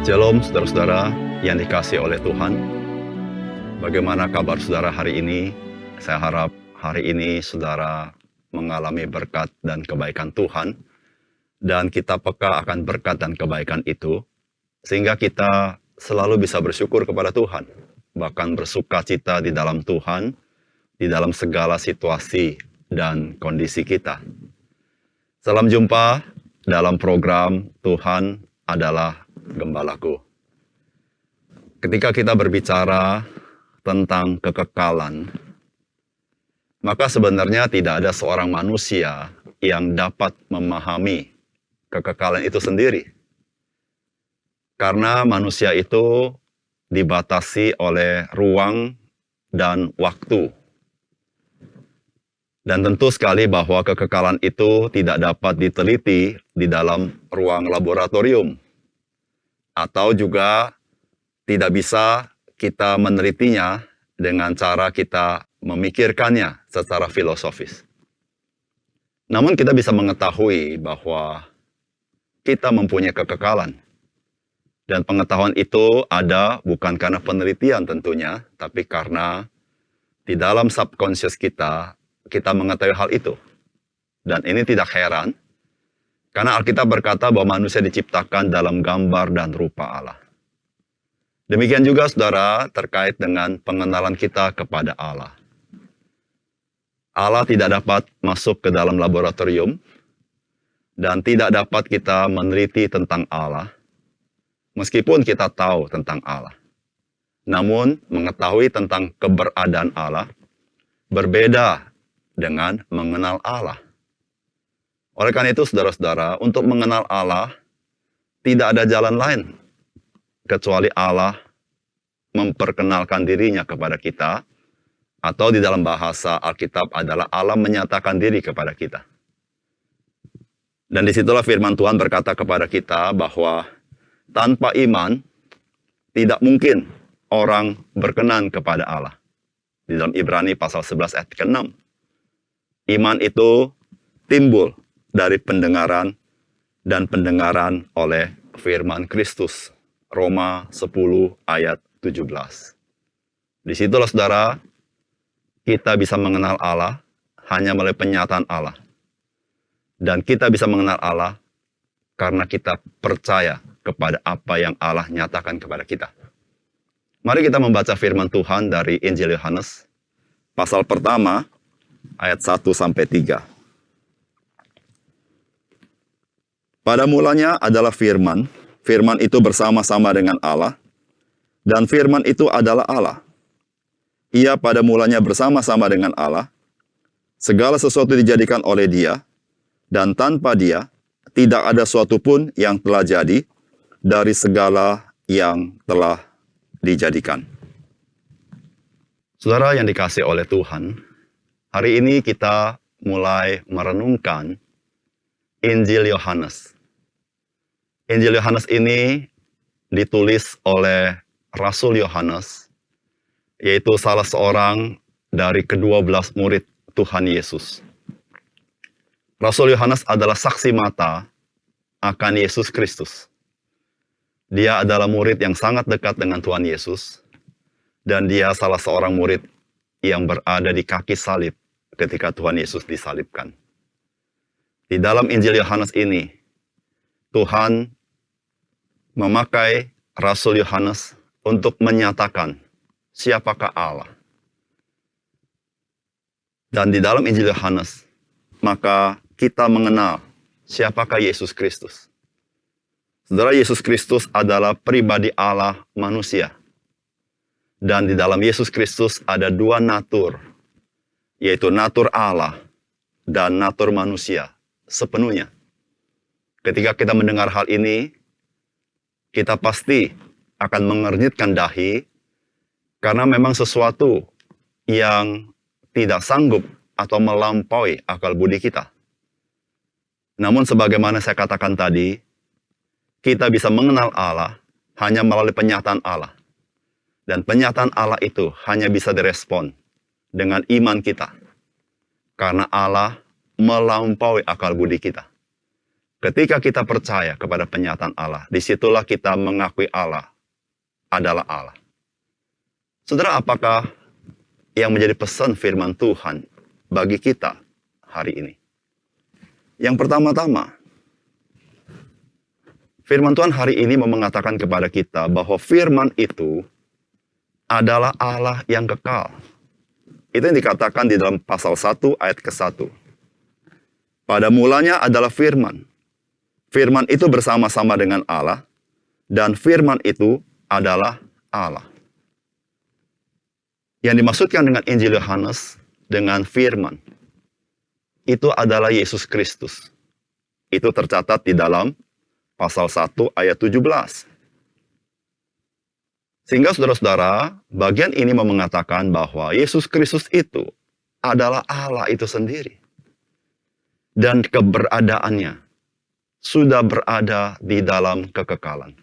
Shalom saudara-saudara yang dikasihi oleh Tuhan. Bagaimana kabar saudara hari ini? Saya harap hari ini saudara mengalami berkat dan kebaikan Tuhan. Dan kita peka akan berkat dan kebaikan itu. Sehingga kita selalu bisa bersyukur kepada Tuhan. Bahkan bersuka cita di dalam Tuhan, di dalam segala situasi dan kondisi kita. Salam jumpa dalam program Tuhan adalah Gembalaku. Ketika kita berbicara tentang kekekalan, maka sebenarnya tidak ada seorang manusia yang dapat memahami kekekalan itu sendiri. Karena manusia itu dibatasi oleh ruang dan waktu. Dan tentu sekali bahwa kekekalan itu tidak dapat diteliti di dalam ruang laboratorium. Atau juga tidak bisa kita menelitinya dengan cara kita memikirkannya secara filosofis. Namun kita bisa mengetahui bahwa kita mempunyai kekekalan. Dan pengetahuan itu ada bukan karena penelitian tentunya, tapi karena di dalam subconscious kita mengetahui hal itu. Dan ini tidak heran, karena Alkitab berkata bahwa manusia diciptakan dalam gambar dan rupa Allah. Demikian juga saudara terkait dengan pengenalan kita kepada Allah. Allah tidak dapat masuk ke dalam laboratorium dan tidak dapat kita meneliti tentang Allah meskipun kita tahu tentang Allah. Namun mengetahui tentang keberadaan Allah berbeda dengan mengenal Allah. Oleh karena itu, saudara-saudara, untuk mengenal Allah, tidak ada jalan lain kecuali Allah memperkenalkan dirinya kepada kita, atau di dalam bahasa Alkitab adalah Allah menyatakan diri kepada kita. Dan disitulah firman Tuhan berkata kepada kita bahwa tanpa iman, tidak mungkin orang berkenan kepada Allah. Di dalam Ibrani pasal 11 ayat ke-6. Iman itu timbul dari pendengaran dan pendengaran oleh firman Kristus. Roma 10 ayat 17. Disitulah saudara, kita bisa mengenal Allah hanya melalui penyataan Allah. Dan kita bisa mengenal Allah karena kita percaya kepada apa yang Allah nyatakan kepada kita. Mari kita membaca firman Tuhan dari Injil Yohanes, pasal pertama, ayat 1-3. Pada mulanya adalah firman, firman itu bersama-sama dengan Allah, dan firman itu adalah Allah. Ia pada mulanya bersama-sama dengan Allah, segala sesuatu dijadikan oleh Dia, dan tanpa Dia tidak ada suatu pun yang telah jadi dari segala yang telah dijadikan. Saudara yang dikasihi oleh Tuhan, hari ini kita mulai merenungkan Injil Yohanes. Injil Yohanes ini ditulis oleh Rasul Yohanes, yaitu salah seorang dari ke-12 murid Tuhan Yesus. Rasul Yohanes adalah saksi mata akan Yesus Kristus. Dia adalah murid yang sangat dekat dengan Tuhan Yesus, dan dia salah seorang murid yang berada di kaki salib ketika Tuhan Yesus disalibkan. Di dalam Injil Yohanes ini, Tuhan memakai Rasul Yohanes untuk menyatakan siapakah Allah. Dan di dalam Injil Yohanes, maka kita mengenal siapakah Yesus Kristus. Saudara, Yesus Kristus adalah pribadi Allah manusia. Dan di dalam Yesus Kristus ada dua natur, yaitu natur Allah dan natur manusia sepenuhnya. Ketika kita mendengar hal ini, kita pasti akan mengernyitkan dahi, karena memang sesuatu yang tidak sanggup atau melampaui akal budi kita. Namun sebagaimana saya katakan tadi, kita bisa mengenal Allah hanya melalui penyataan Allah. Dan penyataan Allah itu hanya bisa direspon dengan iman kita. Karena Allah melampaui akal budi kita. Ketika kita percaya kepada penyataan Allah, disitulah kita mengakui Allah adalah Allah. Saudara, apakah yang menjadi pesan firman Tuhan bagi kita hari ini? Yang pertama-tama, firman Tuhan hari ini mengatakan kepada kita bahwa firman itu adalah Allah yang kekal. Itu yang dikatakan di dalam pasal 1 ayat ke-1. Pada mulanya adalah firman. Firman itu bersama-sama dengan Allah, dan firman itu adalah Allah. Yang dimaksudkan dengan Injil Yohanes, dengan firman, itu adalah Yesus Kristus. Itu tercatat di dalam pasal 1 ayat 17. Sehingga saudara-saudara, bagian ini mengatakan bahwa Yesus Kristus itu adalah Allah itu sendiri. Dan keberadaannya sudah berada di dalam kekekalan.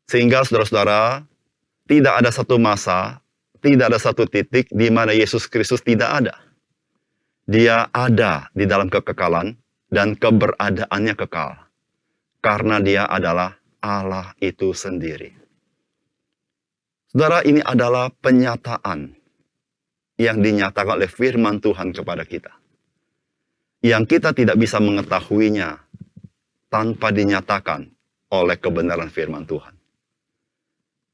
Sehingga saudara-saudara, tidak ada satu masa, tidak ada satu titik di mana Yesus Kristus tidak ada. Dia ada di dalam kekekalan dan keberadaannya kekal. Karena dia adalah Allah itu sendiri. Saudara, ini adalah penyataan yang dinyatakan oleh firman Tuhan kepada kita. Yang kita tidak bisa mengetahuinya tanpa dinyatakan oleh kebenaran firman Tuhan.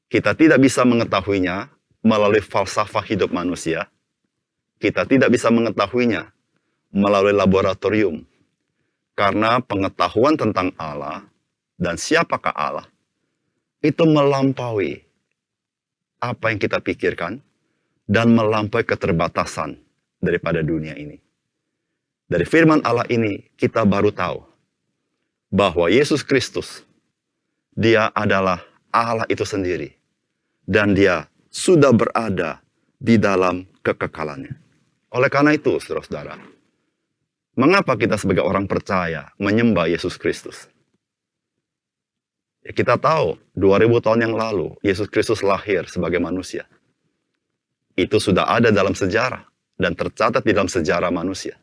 Kita tidak bisa mengetahuinya melalui falsafah hidup manusia. Kita tidak bisa mengetahuinya melalui laboratorium. Karena pengetahuan tentang Allah dan siapakah Allah itu melampaui apa yang kita pikirkan dan melampaui keterbatasan daripada dunia ini. Dari firman Allah ini kita baru tahu bahwa Yesus Kristus, dia adalah Allah itu sendiri. Dan dia sudah berada di dalam kekekalannya. Oleh karena itu, saudara-saudara, mengapa kita sebagai orang percaya menyembah Yesus Kristus? Ya, kita tahu 2000 tahun yang lalu Yesus Kristus lahir sebagai manusia. Itu sudah ada dalam sejarah dan tercatat di dalam sejarah manusia.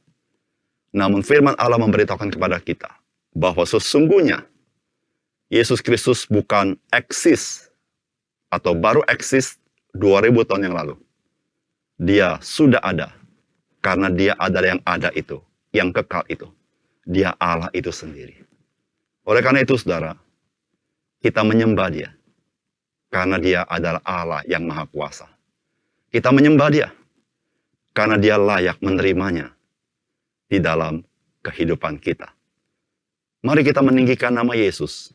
Namun firman Allah memberitahukan kepada kita bahwa sesungguhnya Yesus Kristus bukan eksis atau baru eksis 2000 tahun yang lalu. Dia sudah ada karena dia adalah yang ada itu, yang kekal itu. Dia Allah itu sendiri. Oleh karena itu, saudara, kita menyembah dia karena dia adalah Allah yang maha kuasa. Kita menyembah dia karena dia layak menerimanya di dalam kehidupan kita. Mari kita meninggikan nama Yesus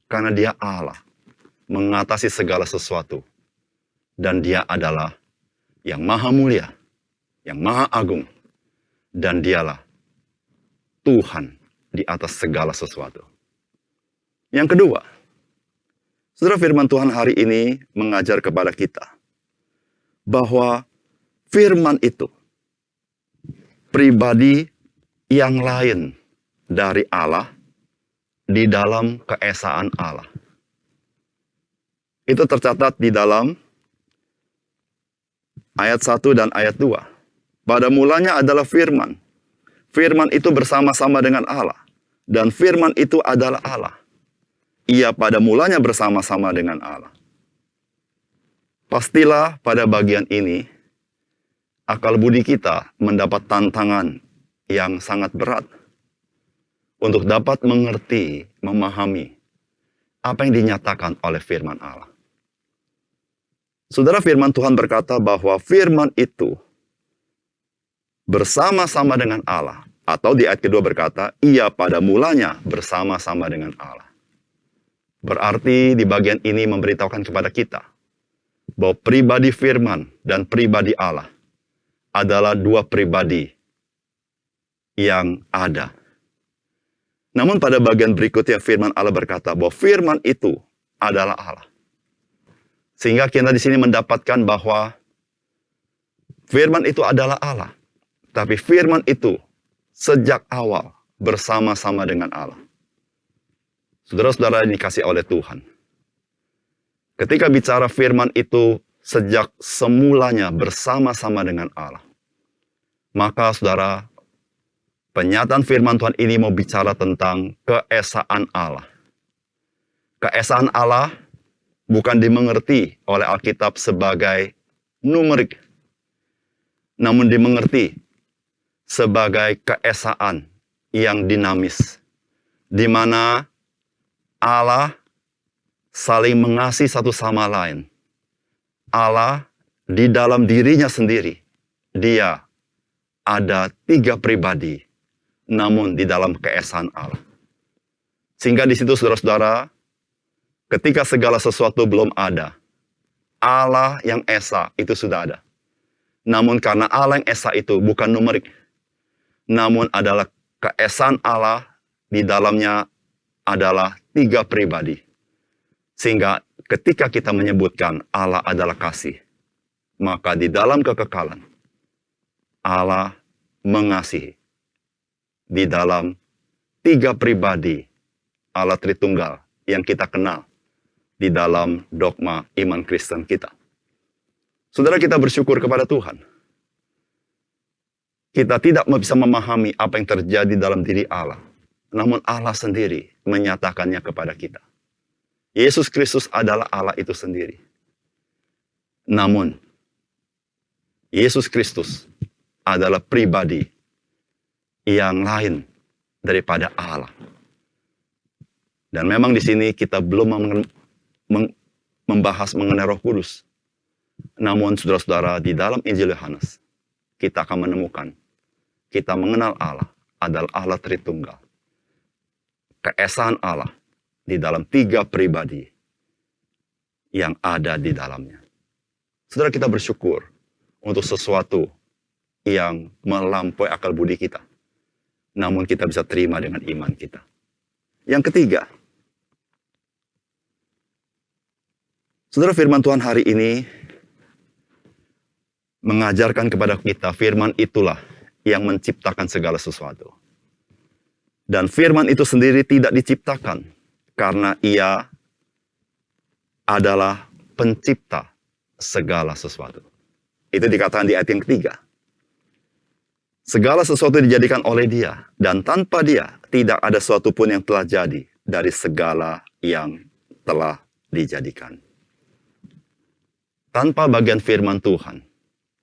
karena dia Allah mengatasi segala sesuatu. Dan dia adalah yang maha mulia, yang maha agung. Dan dialah Tuhan di atas segala sesuatu. Yang kedua, saudara, firman Tuhan hari ini mengajar kepada kita bahwa firman itu pribadi yang lain dari Allah di dalam keesaan Allah. Itu tercatat di dalam ayat 1 dan ayat 2. Pada mulanya adalah firman. Firman itu bersama-sama dengan Allah. Dan firman itu adalah Allah. Ia pada mulanya bersama-sama dengan Allah. Pastilah pada bagian ini, akal budi kita mendapat tantangan yang sangat berat untuk dapat mengerti, memahami apa yang dinyatakan oleh firman Allah. Saudara, firman Tuhan berkata bahwa firman itu bersama-sama dengan Allah. Atau di ayat kedua berkata, ia pada mulanya bersama-sama dengan Allah. Berarti di bagian ini memberitahukan kepada kita bahwa pribadi firman dan pribadi Allah adalah dua pribadi yang ada. Namun pada bagian berikutnya firman Allah berkata bahwa firman itu adalah Allah. Sehingga kita di sini mendapatkan bahwa firman itu adalah Allah. Tapi firman itu sejak awal bersama-sama dengan Allah. Saudara-saudara yang dikasihi oleh Tuhan. Ketika bicara firman itu sejak semulanya bersama-sama dengan Allah. Maka saudara, Penyataan firman Tuhan ini mau bicara tentang keesaan Allah. Keesaan Allah bukan dimengerti oleh Alkitab sebagai numerik, namun dimengerti sebagai keesaan yang dinamis, di mana Allah saling mengasihi satu sama lain. Allah di dalam dirinya sendiri, dia ada 3 pribadi, namun di dalam keesaan Allah. Sehingga di situ saudara-saudara, ketika segala sesuatu belum ada, Allah yang esa itu sudah ada. Namun karena Allah yang esa itu bukan numerik, namun adalah keesaan Allah, di dalamnya adalah 3 pribadi. Sehingga ketika kita menyebutkan Allah adalah kasih, maka di dalam kekekalan, Allah mengasihi. Di dalam 3 pribadi Allah Tritunggal yang kita kenal di dalam dogma iman Kristen kita. Saudara, kita bersyukur kepada Tuhan. Kita tidak bisa memahami apa yang terjadi dalam diri Allah, namun Allah sendiri menyatakannya kepada kita. Yesus Kristus adalah Allah itu sendiri. Namun, Yesus Kristus adalah pribadi yang lain daripada Allah. Dan memang di sini kita belum membahas mengenai Roh Kudus. Namun saudara-saudara, di dalam Injil Yohanes, kita akan menemukan, kita mengenal Allah adalah Allah Tritunggal. Keesaan Allah di dalam 3 pribadi yang ada di dalamnya. Saudara, kita bersyukur untuk sesuatu yang melampaui akal budi kita. Namun kita bisa terima dengan iman kita. Yang ketiga, saudara, firman Tuhan hari ini mengajarkan kepada kita, firman itulah yang menciptakan segala sesuatu. Dan firman itu sendiri tidak diciptakan karena ia adalah pencipta segala sesuatu. Itu dikatakan di ayat yang ketiga. Segala sesuatu dijadikan oleh dia, dan tanpa dia tidak ada sesuatu pun yang telah jadi dari segala yang telah dijadikan. Tanpa bagian firman Tuhan,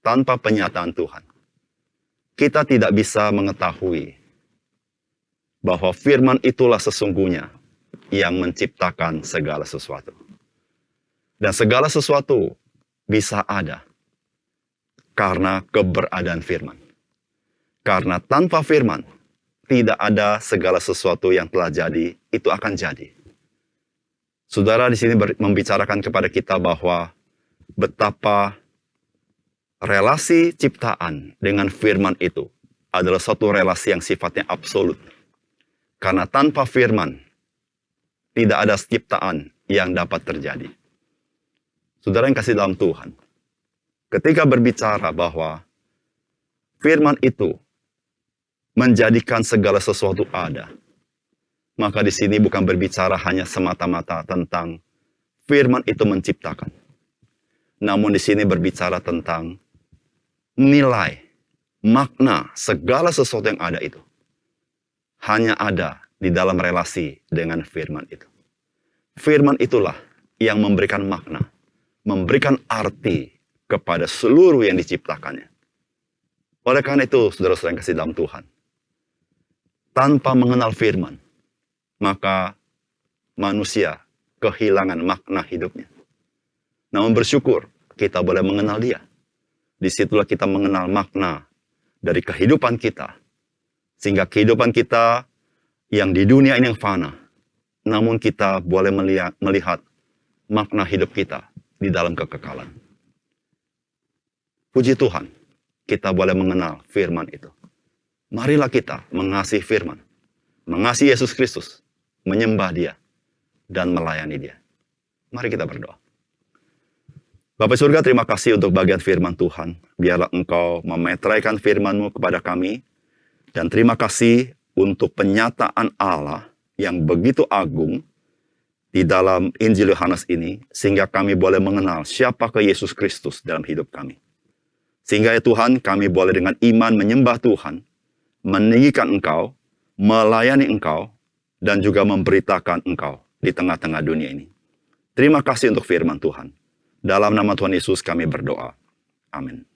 tanpa penyataan Tuhan, kita tidak bisa mengetahui bahwa firman itulah sesungguhnya yang menciptakan segala sesuatu. Dan segala sesuatu bisa ada karena keberadaan firman. Karena tanpa firman, tidak ada segala sesuatu yang telah jadi, itu akan jadi. Saudara di sini membicarakan kepada kita bahwa betapa relasi ciptaan dengan firman itu adalah suatu relasi yang sifatnya absolut. Karena tanpa firman, tidak ada ciptaan yang dapat terjadi. Saudara yang kasih dalam Tuhan, ketika berbicara bahwa firman itu menjadikan segala sesuatu ada, maka di sini bukan berbicara hanya semata-mata tentang firman itu menciptakan. Namun di sini berbicara tentang nilai, makna segala sesuatu yang ada itu. Hanya ada di dalam relasi dengan firman itu. Firman itulah yang memberikan makna, memberikan arti kepada seluruh yang diciptakannya. Oleh karena itu, saudara-saudara yang kasih dalam Tuhan, tanpa mengenal firman, maka manusia kehilangan makna hidupnya. Namun bersyukur kita boleh mengenal dia. Disitulah kita mengenal makna dari kehidupan kita. Sehingga kehidupan kita yang di dunia ini yang fana, namun kita boleh melihat makna hidup kita di dalam kekekalan. Puji Tuhan, kita boleh mengenal firman itu. Marilah kita mengasihi firman, mengasihi Yesus Kristus, menyembah dia, dan melayani dia. Mari kita berdoa. Bapa surga, terima kasih untuk bagian firman Tuhan. Biarlah Engkau memeteraikan firman-Mu kepada kami. Dan terima kasih untuk penyataan Allah yang begitu agung di dalam Injil Yohanes ini. Sehingga kami boleh mengenal siapakah Yesus Kristus dalam hidup kami. Sehingga ya Tuhan, kami boleh dengan iman menyembah Tuhan. meninggikan engkau, melayani engkau, dan juga memberitakan engkau di tengah-tengah dunia ini. Terima kasih untuk firman Tuhan. Dalam nama Tuhan Yesus kami berdoa. Amin.